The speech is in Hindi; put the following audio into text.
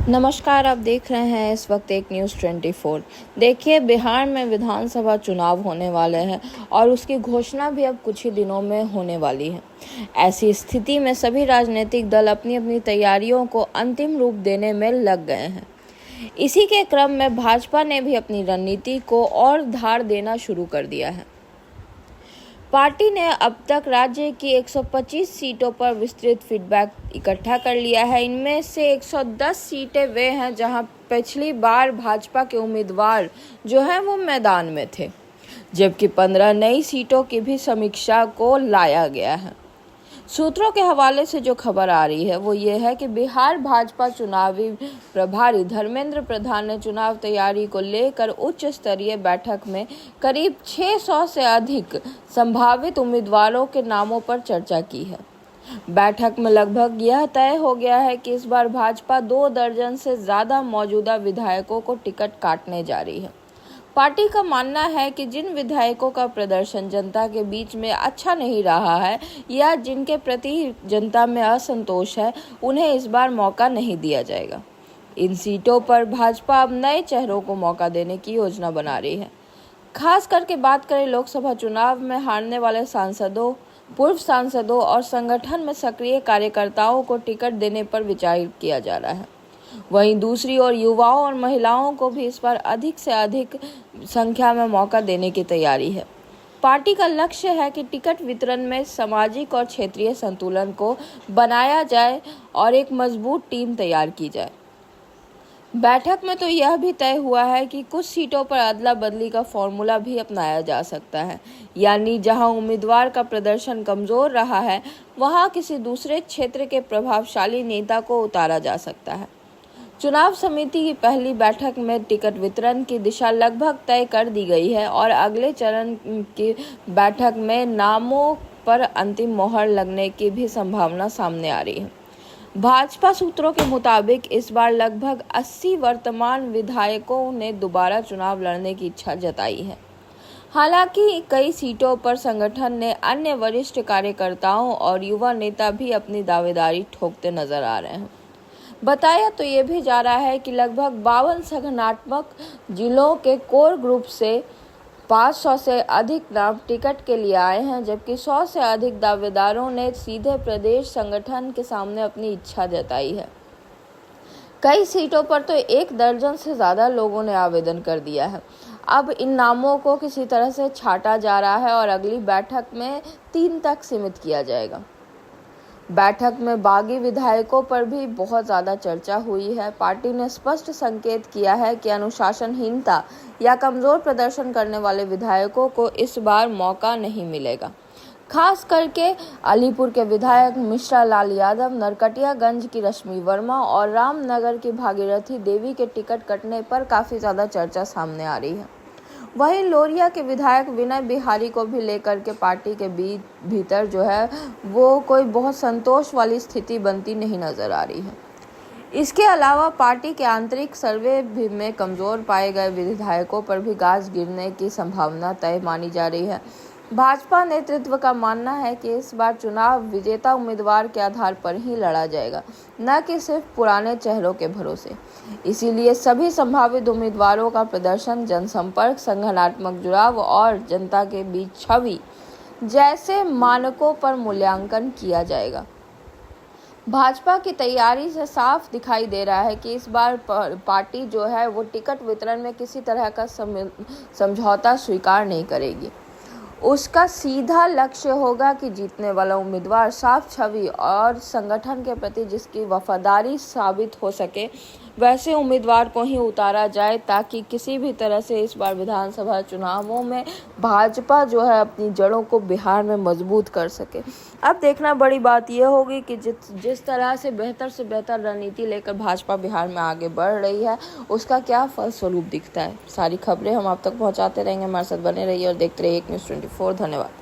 नमस्कार, आप देख रहे हैं इस वक्त एक न्यूज़ 24। देखिए, बिहार में विधानसभा चुनाव होने वाले हैं और उसकी घोषणा भी अब कुछ ही दिनों में होने वाली है। ऐसी स्थिति में सभी राजनीतिक दल अपनी अपनी तैयारियों को अंतिम रूप देने में लग गए हैं। इसी के क्रम में भाजपा ने भी अपनी रणनीति को और धार देना शुरू कर दिया है। पार्टी ने अब तक राज्य की 125 सीटों पर विस्तृत फीडबैक इकट्ठा कर लिया है। इनमें से 110 सीटें वे हैं जहां पिछली बार भाजपा के उम्मीदवार जो हैं वो मैदान में थे, जबकि 15 नई सीटों की भी समीक्षा को लाया गया है। सूत्रों के हवाले से जो खबर आ रही है वो ये है कि बिहार भाजपा चुनावी प्रभारी धर्मेंद्र प्रधान ने चुनाव तैयारी को लेकर उच्च स्तरीय बैठक में करीब 600 से अधिक संभावित उम्मीदवारों के नामों पर चर्चा की है। बैठक में लगभग यह तय हो गया है कि इस बार भाजपा 2 दर्जन से ज्यादा मौजूदा विधायकों को टिकट काटने जा रही है। पार्टी का मानना है कि जिन विधायकों का प्रदर्शन जनता के बीच में अच्छा नहीं रहा है या जिनके प्रति जनता में असंतोष है, उन्हें इस बार मौका नहीं दिया जाएगा। इन सीटों पर भाजपा अब नए चेहरों को मौका देने की योजना बना रही है। खास करके बात करें लोकसभा चुनाव में हारने वाले सांसदों, पूर्व सांसदों और संगठन में सक्रिय कार्यकर्ताओं को टिकट देने पर विचार किया जा रहा है। वहीं दूसरी ओर युवाओं और महिलाओं को भी इस बार अधिक से अधिक संख्या में मौका देने की तैयारी है। पार्टी का लक्ष्य है कि टिकट वितरण में सामाजिक और क्षेत्रीय संतुलन को बनाया जाए और एक मजबूत टीम तैयार की जाए। बैठक में तो यह भी तय हुआ है कि कुछ सीटों पर अदला बदली का फॉर्मूला भी अपनाया जा सकता है, यानी जहां उम्मीदवार का प्रदर्शन कमजोर रहा है वहां किसी दूसरे क्षेत्र के प्रभावशाली नेता को उतारा जा सकता है। चुनाव समिति की पहली बैठक में टिकट वितरण की दिशा लगभग तय कर दी गई है और अगले चरण की बैठक में नामों पर अंतिम मोहर लगने की भी संभावना सामने आ रही है। भाजपा सूत्रों के मुताबिक इस बार लगभग 80 वर्तमान विधायकों ने दोबारा चुनाव लड़ने की इच्छा जताई है। हालांकि कई सीटों पर संगठन ने अन्य वरिष्ठ कार्यकर्ताओं और युवा नेता भी अपनी दावेदारी ठोकते नजर आ रहे हैं। बताया तो ये भी जा रहा है कि लगभग 52 संगठनात्मक जिलों के कोर ग्रुप से 500 से अधिक नाम टिकट के लिए आए हैं, जबकि 100 से अधिक दावेदारों ने सीधे प्रदेश संगठन के सामने अपनी इच्छा जताई है। कई सीटों पर तो 1 दर्जन से ज्यादा लोगों ने आवेदन कर दिया है। अब इन नामों को किसी तरह से छांटा जा रहा है और अगली बैठक में 3 तक सीमित किया जाएगा। बैठक में बागी विधायकों पर भी बहुत ज़्यादा चर्चा हुई है। पार्टी ने स्पष्ट संकेत किया है कि अनुशासनहीनता या कमज़ोर प्रदर्शन करने वाले विधायकों को इस बार मौका नहीं मिलेगा। खास करके अलीपुर के विधायक मिश्रा लाल यादव, नरकटियागंज की रश्मि वर्मा और रामनगर की भागीरथी देवी के टिकट कटने पर काफ़ी ज़्यादा चर्चा सामने आ रही है। वहीं लोरिया के विधायक विनय बिहारी को भी लेकर के पार्टी के भीतर जो है वो कोई बहुत संतोष वाली स्थिति बनती नहीं नजर आ रही है। इसके अलावा पार्टी के आंतरिक सर्वे भी में कमजोर पाए गए विधायकों पर भी गाज गिरने की संभावना तय मानी जा रही है। भाजपा नेतृत्व का मानना है कि इस बार चुनाव विजेता उम्मीदवार के आधार पर ही लड़ा जाएगा, न कि सिर्फ पुराने चेहरों के भरोसे। इसीलिए सभी संभावित उम्मीदवारों का प्रदर्शन, जनसंपर्क, संगठनात्मक जुड़ाव और जनता के बीच छवि जैसे मानकों पर मूल्यांकन किया जाएगा। भाजपा की तैयारी से साफ दिखाई दे रहा है कि इस बार पार्टी जो है वो टिकट वितरण में किसी तरह का समझौता स्वीकार नहीं करेगी। उसका सीधा लक्ष्य होगा कि जीतने वाला उम्मीदवार साफ छवि और संगठन के प्रति जिसकी वफादारी साबित हो सके वैसे उम्मीदवार को ही उतारा जाए, ताकि किसी भी तरह से इस बार विधानसभा चुनावों में भाजपा जो है अपनी जड़ों को बिहार में मजबूत कर सके। अब देखना बड़ी बात यह होगी कि जिस तरह से बेहतर रणनीति लेकर भाजपा बिहार में आगे बढ़ रही है उसका क्या फलस्वरूप दिखता है। सारी खबरें हम आप तक पहुंचाते रहेंगे। हमारे साथ बने रहिए और देखते रहिए एक न्यूज़ 24। धन्यवाद।